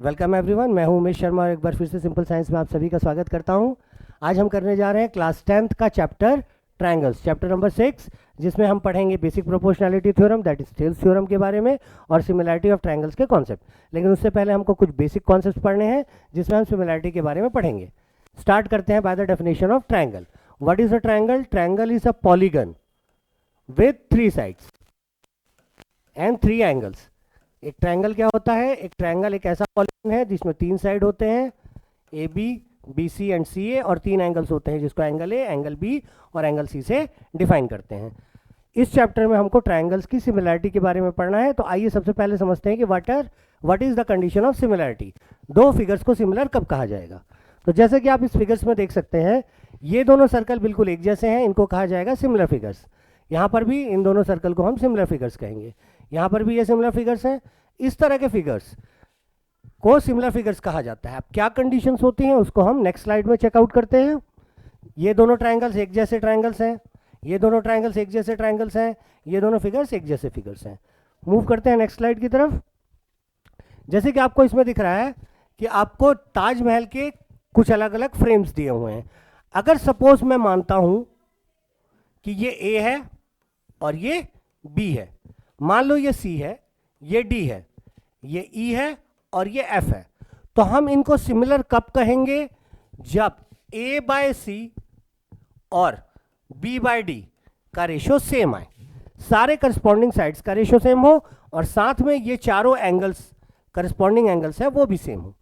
Welcome everyone, मैं हूं उमेश शर्मा और एक बार फिर से सिंपल साइंस में आप सभी का स्वागत करता हूं। आज हम करने जा रहे हैं क्लास 10th का चैप्टर ट्रायंगल्स, चैप्टर नंबर 6, जिसमें हम पढ़ेंगे basic proportionality theorem, that is Thales theorem के बारे में, और सिमिलैरिटी ऑफ ट्रायंगल्स के कॉन्सेप्ट। लेकिन उससे पहले हमको कुछ बेसिक कॉन्सेप्ट पढ़ने हैं जिसमें हम सिमिलैरिटी के बारे में पढ़ेंगे। स्टार्ट करते हैं by the definition of triangle. What is a triangle? Triangle is a polygon with 3 sides and 3 angles. एक ट्रायंगल क्या होता है? एक ट्रायंगल एक ऐसा पॉलीगन है जिसमें 3 साइड होते हैं, A B, B C and C A, और 3 एंगल्स होते हैं जिसको एंगल ए, एंगल बी और एंगल सी से डिफाइन करते हैं। इस चैप्टर में हमको ट्रायंगल्स की सिमिलैरिटी के बारे में पढ़ना है। तो आइए सबसे पहले समझते हैं कि what is the condition of similarity. दो फिगर्स को सिमिलर कब कहा जाएगा? तो जैसे कि आप इस फिगर्स में देख सकते हैं, ये दोनों सर्कल बिल्कुल एक जैसे हैं, इनको कहा जाएगा सिमिलर फिगर्स। यहाँ पर भी इन दोनों सर्कल को हम सिमिलर फिगर्स कहेंगे। यहाँ पर भी ये सिमिलर फिगर्स हैं। इस तरह के फिगर्स को सिमिलर फिगर्स कहा जाता है। अब क्या कंडीशंस होती हैं उसको हम नेक्स्ट स्लाइड में चेकआउट करते हैं। ये दोनों ट्रायंगल्स एक जैसे ट्रायंगल्स हैं, ये दोनों ट्रायंगल्स एक जैसे ट्रायंगल्स हैं, ये दोनों फिगर्स एक जैसे फिगर्स हैं। मूव करते हैं नेक्स्ट स्लाइड की तरफ। जैसे कि आपको इसमें दिख रहा है कि आपको ताजमहल के कुछ अलग अलग फ्रेम्स दिए हुए हैं। अगर सपोज मैं मानता हूं कि ये ए है और ये बी है, मान लो ये सी है, ये डी है, ये ई है और ये एफ है, तो हम इनको सिमिलर कब कहेंगे? जब ए बाय सी और बी बाय डी का रेशो सेम आए, सारे करस्पॉन्डिंग साइड्स का रेशो सेम हो, और साथ में ये चारों एंगल्स करस्पॉन्डिंग एंगल्स है वो भी सेम हो।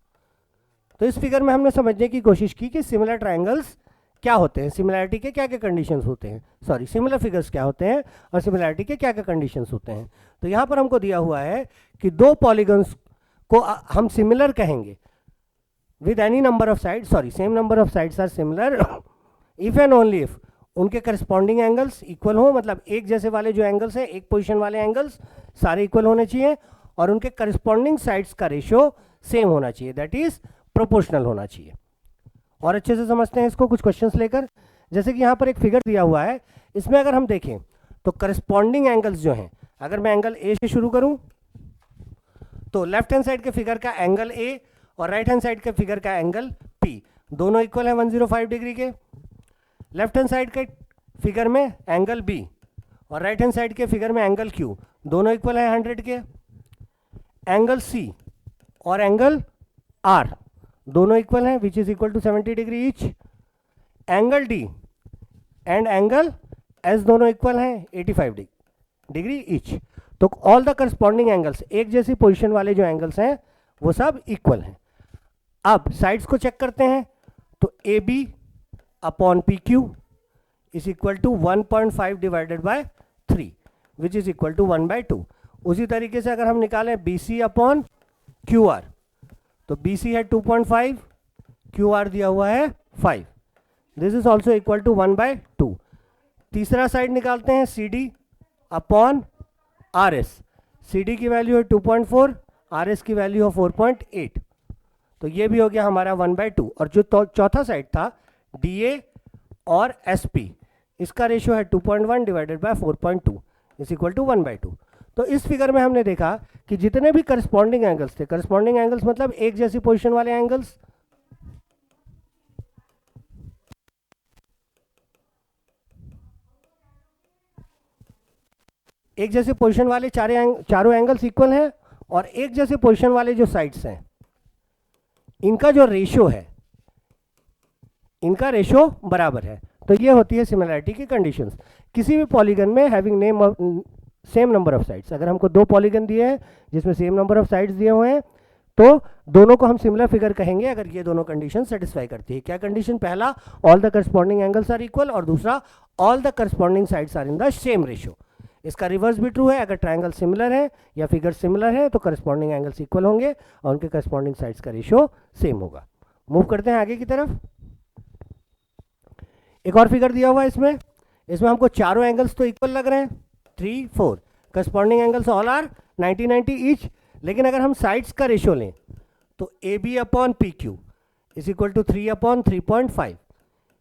तो इस फिगर में हमने समझने की कोशिश की कि सिमिलर ट्रायंगल्स क्या होते हैं, सिमिलैरिटी के क्या क्या कंडीशंस होते हैं, सॉरी सिमिलर फिगर्स क्या होते हैं और सिमिलैरिटी के क्या क्या कंडीशंस होते हैं। तो यहाँ पर हमको दिया हुआ है कि दो पॉलीगन्स को हम सिमिलर कहेंगे with any number of sides, sorry same number of sides are similar if and only if उनके करस्पॉन्डिंग एंगल्स इक्वल हो। मतलब एक जैसे वाले जो एंगल्स हैं, एक पोजिशन वाले एंगल्स सारे इक्वल होने चाहिए, और उनके करस्पॉन्डिंग साइड्स का रेशो सेम होना चाहिए, दैट इज प्रोपोर्शनल होना चाहिए। और अच्छे से समझते हैं इसको कुछ क्वेश्चंस लेकर। जैसे कि यहाँ पर एक फिगर दिया हुआ है, इसमें अगर हम देखें तो करस्पॉन्डिंग एंगल्स जो हैं, अगर मैं एंगल ए से शुरू करूं तो लेफ्ट हैंड साइड के फिगर का एंगल ए और राइट हैंड साइड के फिगर का एंगल पी दोनों इक्वल है 105 डिग्री के। लेफ्ट हैंड साइड के फिगर में एंगल बी और राइट हैंड साइड के फिगर में एंगल क्यू दोनों इक्वल है 100 के। एंगल सी और एंगल आर दोनों इक्वल हैं, which is equal to 70 degree each. Angle D and angle S दोनों इक्वल हैं 85 डिग्री ईच। तो ऑल द करस्पॉन्डिंग एंगल्स, एक जैसी पोजीशन वाले जो एंगल्स हैं वो सब इक्वल हैं। अब साइड्स को चेक करते हैं, तो A B upon P Q is equal to 1.5 divided by 3 which is equal to 1/2। उसी तरीके से अगर हम निकालें B C upon Q R, तो बी सी है 2.5, क्यू आर दिया हुआ है 5, this is also equal to 1/2। तीसरा साइड निकालते हैं C D upon R S, C D की वैल्यू है 2.4, आर एस की वैल्यू है 4.8, तो ये भी हो गया हमारा 1/2। और जो चौथा साइड था डी ए और एस पी, इसका रेशियो है 2.1 divided by 4.2 is equal to 1/2। तो इस फिगर में हमने देखा कि जितने भी करस्पॉन्डिंग एंगल्स थे, करस्पॉन्डिंग एंगल्स मतलब एक जैसी पोजीशन वाले एंगल्स, एक जैसे पोजीशन वाले चारों एंगल्स इक्वल हैं, और एक जैसे पोजीशन वाले जो साइड्स हैं इनका जो रेशियो है, इनका रेशियो बराबर है। तो ये होती है सिमिलैरिटी की कंडीशंस किसी भी पॉलीगन में having same number of sides. अगर हमको दो पॉलीगन दिए हैं जिसमें सेम नंबर ऑफ साइड्स दिए हुए हैं, तो दोनों को हम सिमिलर फिगर कहेंगे अगर ये दोनों कंडीशन सेटिस्फाई करती है। क्या कंडीशन? पहला, all the corresponding angles are equal, और दूसरा, all the corresponding sides are in the same ratio. इसका रिवर्स भी ट्रू है, अगर ट्रायंगल सिमिलर है या फिगर सिमिलर है तो करस्पॉन्डिंग एंगल्स इक्वल होंगे और उनके करस्पॉन्डिंग साइड्स का रेशियो सेम होगा। मूव करते हैं आगे की तरफ। एक और फिगर दिया हुआ है इसमें हमको चारों एंगल्स तो इक्वल लग रहे हैं, 3, 4 corresponding angles all are 90-90 each. लेकिन अगर हम साइड्स का रेशियो लें तो A B upon P Q is equal to 3 upon 3.5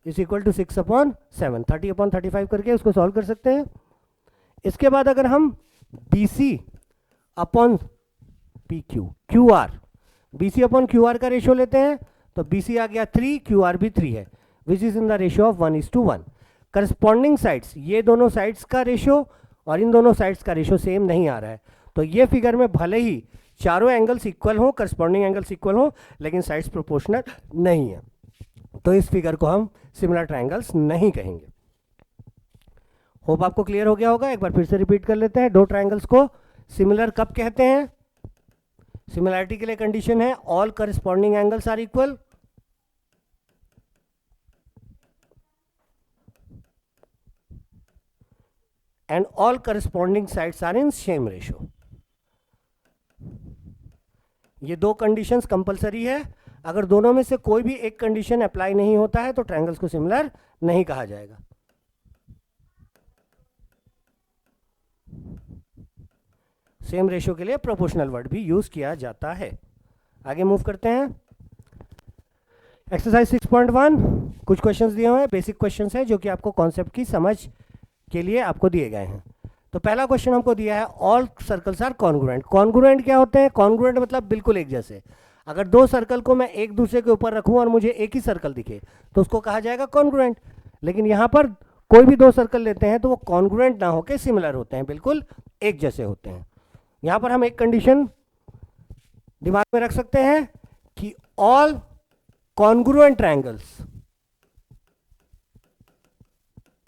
is equal to 6 upon 7, 30 upon 35 करके उसको सॉल्व कर सकते हैं। इसके बाद अगर हम B C upon P Q, Q R BC upon QR का रेशियो लेते हैं तो BC आ गया 3, QR भी 3 है, which is in the ratio of 1:1. Corresponding sides, ये दोनों साइड्स का रेशियो और इन दोनों साइड्स का रेशियो सेम नहीं आ रहा है, तो ये फिगर में भले ही चारों एंगल्स इक्वल हो, करस्पॉन्डिंग एंगल्स इक्वल हो, लेकिन साइड्स प्रोपोर्शनल नहीं है, तो इस फिगर को हम सिमिलर ट्रायंगल्स नहीं कहेंगे. होप आपको क्लियर हो गया होगा. एक बार फिर से रिपीट कर लेते हैं. दो ट्रायंगल्स को सिमिलर कब कहते हैं? सिमिलैरिटी के लिए कंडीशन है all corresponding angles are equal, and all corresponding sides are in same ratio. ये दो कंडीशंस कंपलसरी है. अगर दोनों में से कोई भी एक कंडीशन अप्लाई नहीं होता है तो ट्रायंगल्स को सिमिलर नहीं कहा जाएगा. सेम रेशियो के लिए प्रोपोर्शनल वर्ड भी यूज किया जाता है. आगे मूव करते हैं. एक्सरसाइज 6.1 कुछ क्वेश्चंस दिए हुए हैं, बेसिक क्वेश्चंस हैं जो कि आपको कॉन्सेप्ट की समझ के लिए आपको दिए गए हैं. तो पहला क्वेश्चन हमको दिया है all circles are congruent. Congruent क्या होते हैं? कॉन्ग्रुएंट मतलब बिल्कुल एक जैसे. अगर दो सर्कल को मैं एक दूसरे के ऊपर रखूं और मुझे एक ही सर्कल दिखे तो उसको कहा जाएगा कॉन्ग्रुएंट. लेकिन यहां पर कोई भी दो सर्कल लेते हैं तो वो कॉन्ग्रुएंट ना होकर सिमिलर होते हैं, बिल्कुल एक जैसे होते हैं. यहां पर हम एक कंडीशन दिमाग में रख सकते हैं कि all congruent triangles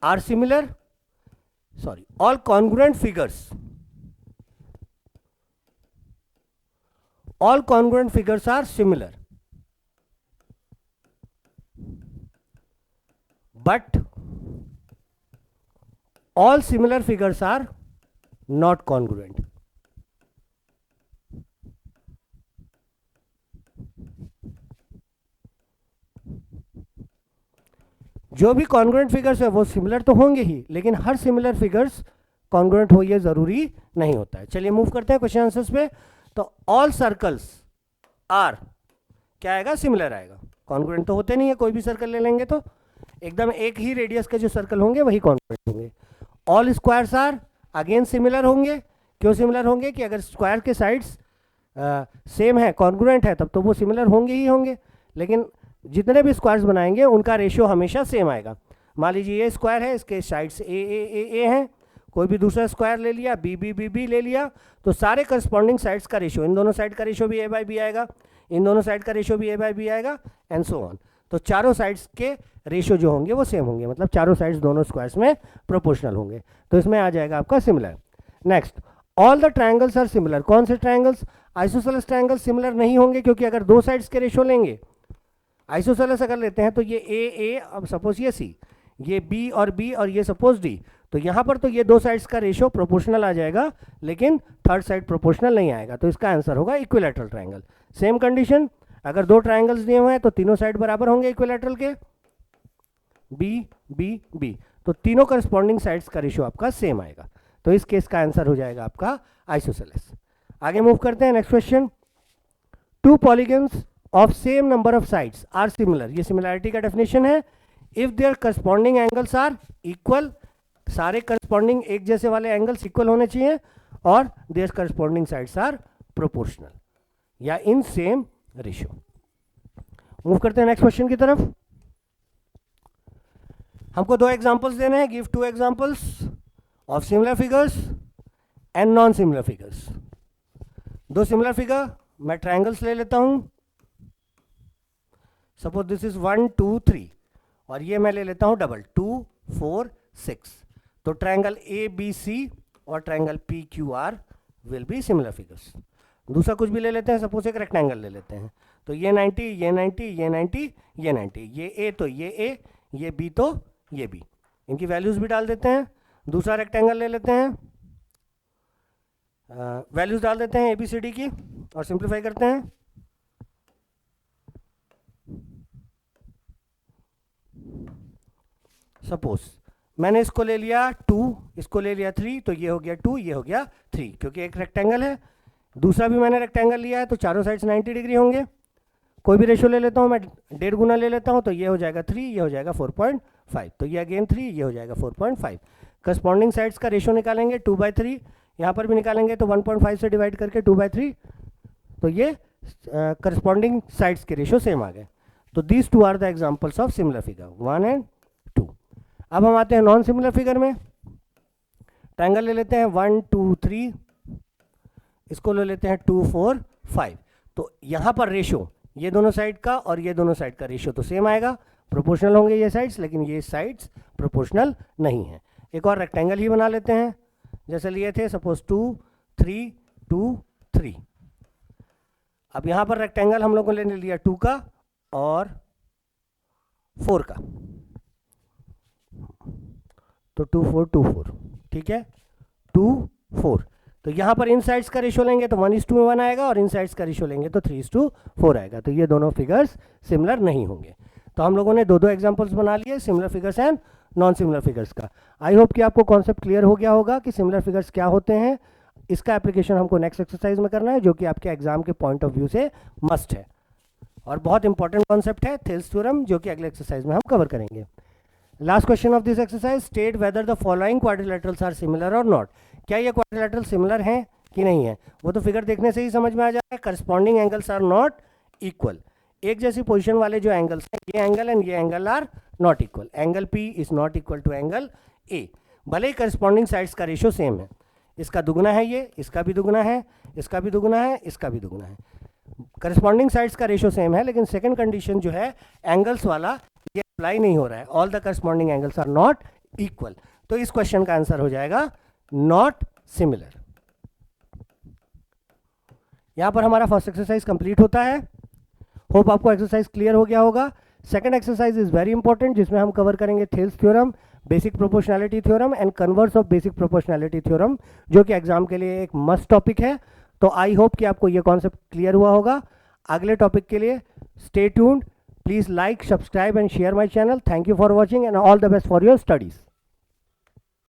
are similar, all congruent figures, all congruent figures are similar, but all similar figures are not congruent. जो भी कॉन्ग्रुएंट फिगर्स है वो सिमिलर तो होंगे ही, लेकिन हर सिमिलर फिगर्स कॉन्ग्रुएंट हो ये जरूरी नहीं होता है. चलिए मूव करते हैं क्वेश्चन आंसर्स पे. तो ऑल सर्कल्स आर क्या आएगा? सिमिलर आएगा. कॉन्ग्रुएंट तो होते नहीं है, कोई भी सर्कल ले लेंगे तो एकदम एक ही रेडियस के जो सर्कल होंगे वही कॉन्ग्रुएंट होंगे. All squares are again similar होंगे. क्यों सिमिलर होंगे? कि अगर स्क्वायर के साइड्स सेम है, कॉन्ग्रुएंट है, तब तो वो सिमिलर होंगे ही होंगे. लेकिन जितने भी स्क्वायर्स बनाएंगे उनका रेशियो हमेशा सेम आएगा. मान लीजिए ये स्क्वायर है, इसके साइड्स ए हैं, कोई भी दूसरा स्क्वायर ले लिया, बी ले लिया, तो सारे करस्पॉन्डिंग साइड्स का रेशियो, इन दोनों साइड का रेशियो भी A/B आएगा, इन दोनों साइड का रेशियो भी A/B आएगा, एंड सो ऑन. तो चारों साइड्स के रेशियो जो होंगे वो सेम होंगे, मतलब चारों साइड्स दोनों स्क्वायर्स में प्रोपोर्शनल होंगे. तो इसमें आ जाएगा आपका similar. Next, all the triangles are similar. कौन से ट्रायंगल्स? आइसोसेलेस ट्रायंगल्स सिमिलर नहीं होंगे, क्योंकि अगर दो साइड्स के रेशियो लेंगे, आइसोसेलेस अगर लेते हैं तो ये ए, अब सपोज ये सी, ये बी और ये सपोज डी, तो यहाँ पर तो ये दो साइड्स का रेशियो प्रोपोर्शनल आ जाएगा, लेकिन थर्ड साइड प्रोपोर्शनल नहीं आएगा. तो इसका आंसर होगा इक्विलैटरल ट्रायंगल. सेम कंडीशन, अगर दो ट्रायंगल्स दिए हुए हैं तो तीनों साइड बराबर होंगे इक्विलैटरल के, बी, तो तीनों करस्पॉन्डिंग साइड्स का रेशियो आपका सेम आएगा. तो इस केस का आंसर हो जाएगा आपका आइसोसेलेस. आगे मूव करते हैं. Next question, two polygons of same number of sides are similar. ये सिमिलैरिटी का डेफिनेशन है. If their corresponding angles are equal, सारे करस्पॉन्डिंग एक जैसे वाले एंगल्स इक्वल होने चाहिए, और their corresponding sides are proportional या इन सेम रेशियो. मूव करते हैं नेक्स्ट क्वेश्चन की तरफ. हमको दो एग्जांपल्स देने हैं. Give to examples of similar figures and non similar figures. दो सिमिलर फिगर, मैं ट्रायंगल्स ले लेता हूं. सपोज दिस इज 1 2 3 और ये मैं ले लेता हूं डबल 2 4 6. तो ट्रायंगल ABC और triangle PQR will be similar figures. दूसरा कुछ भी ले लेते हैं, सपोज एक रेक्टेंगल ले लेते हैं. तो ये 90, ये 90, ये 90, ये 90, ये A तो ये A, ये B तो ये B. इनकी वैल्यूज भी डाल देते हैं. दूसरा रेक्टेंगल ले लेते हैं, वैल्यूज डाल देते हैं ABCD की और सिंप्लीफाई करते हैं. सपोज मैंने इसको ले लिया 2, इसको ले लिया 3, तो ये हो गया 2, ये हो गया 3, क्योंकि एक रेक्टेंगल है. दूसरा भी मैंने रेक्टेंगल लिया है, तो चारों साइड्स 90 डिग्री होंगे. कोई भी रेशियो ले लेता हूँ मैं, 1.5 गुना ले लेता हूँ, तो ये हो जाएगा 3, ये हो जाएगा 4.5, तो ये अगेन 3, ये हो जाएगा 4.5. करस्पॉन्डिंग साइड्स का रेशियो निकालेंगे 2/3, यहाँ पर भी निकालेंगे तो 1.5 से डिवाइड करके 2/3, तो ये करस्पॉन्डिंग साइड्स के रेशियो सेम आ गए। तो these two are the examples of similar figure 1 and 2। अब हम आते हैं नॉन सिमिलर फिगर में। ट्रायंगल ले लेते हैं 1 2 3, इसको ले लेते हैं 2 4 5। तो यहाँ पर रेशियो ये दोनों साइड का और ये दोनों साइड का रेशियो तो सेम आएगा, प्रोपोर्शनल होंगे ये साइड्स, लेकिन ये साइड्स प्रोपोर्शनल नहीं है। एक और रेक्टेंगल ही बना लेते हैं जैसे लिए थे, सपोज 2 3 2 3। अब यहाँ पर रेक्टेंगल हम लोगों ने ले लिया 2 का और 4 का, तो 2 4 2 4, ठीक है, 2 4। तो यहाँ पर इन साइड्स का रेशियो लेंगे तो 1:1 आएगा और इन साइड्स का रेशियो लेंगे तो 3:4 आएगा। तो ये दोनों फिगर्स सिमिलर नहीं होंगे। तो हम लोगों ने दो एग्जांपल्स बना लिए, similar figures and non similar figures का। आई होप कि आपको कॉन्सेप्ट क्लियर हो गया होगा कि सिमिलर फिगर्स क्या होते हैं। इसका एप्लीकेशन हमको नेक्स्ट एक्सरसाइज में करना है, जो कि आपके एग्जाम के पॉइंट ऑफ व्यू से मस्ट है और बहुत इंपॉर्टेंट कॉन्सेप्ट है, थेल्स थ्योरम, जो कि अगले एक्सरसाइज में हम कवर करेंगे। Last question of this exercise, state whether the following quadrilaterals are similar और नॉट। क्या ये क्वाड्रिलेटरल सिमिलर हैं कि नहीं है, वो तो फिगर देखने से ही समझ में आ जाएगा। Corresponding angles are not equal, एक जैसी पोजीशन वाले जो एंगल्स हैं, ये एंगल एंड ये angle are not equal. Angle P is not equal to angle A, भले ही करस्पॉन्डिंग साइड्स का रेशियो सेम है, इसका दुगुना है ये, इसका भी दुगुना है, इसका भी दुगुना है, इसका भी दुगुना है। करस्पॉन्डिंग साइड्स का रेशियो सेम है, लेकिन सेकंड कंडीशन जो है एंगल्स वाला, ये अप्लाई नहीं हो रहा है। All the corresponding angles are not equal. तो इस क्वेश्चन का आंसर हो जाएगा नॉट सिमिलर। यहां पर हमारा फर्स्ट एक्सरसाइज कंप्लीट होता है। होप आपको एक्सरसाइज क्लियर हो गया होगा। Second exercise is very important, जिसमें हम कवर करेंगे Thales theorem, basic proportionality theorem and converse of basic proportionality theorem, जो कि एग्जाम के लिए एक मस्ट टॉपिक है। तो आई होप कि आपको ये कॉन्सेप्ट क्लियर हुआ होगा। अगले टॉपिक के लिए stay tuned, please like, subscribe and share my channel. Thank you for watching and all the best for your studies.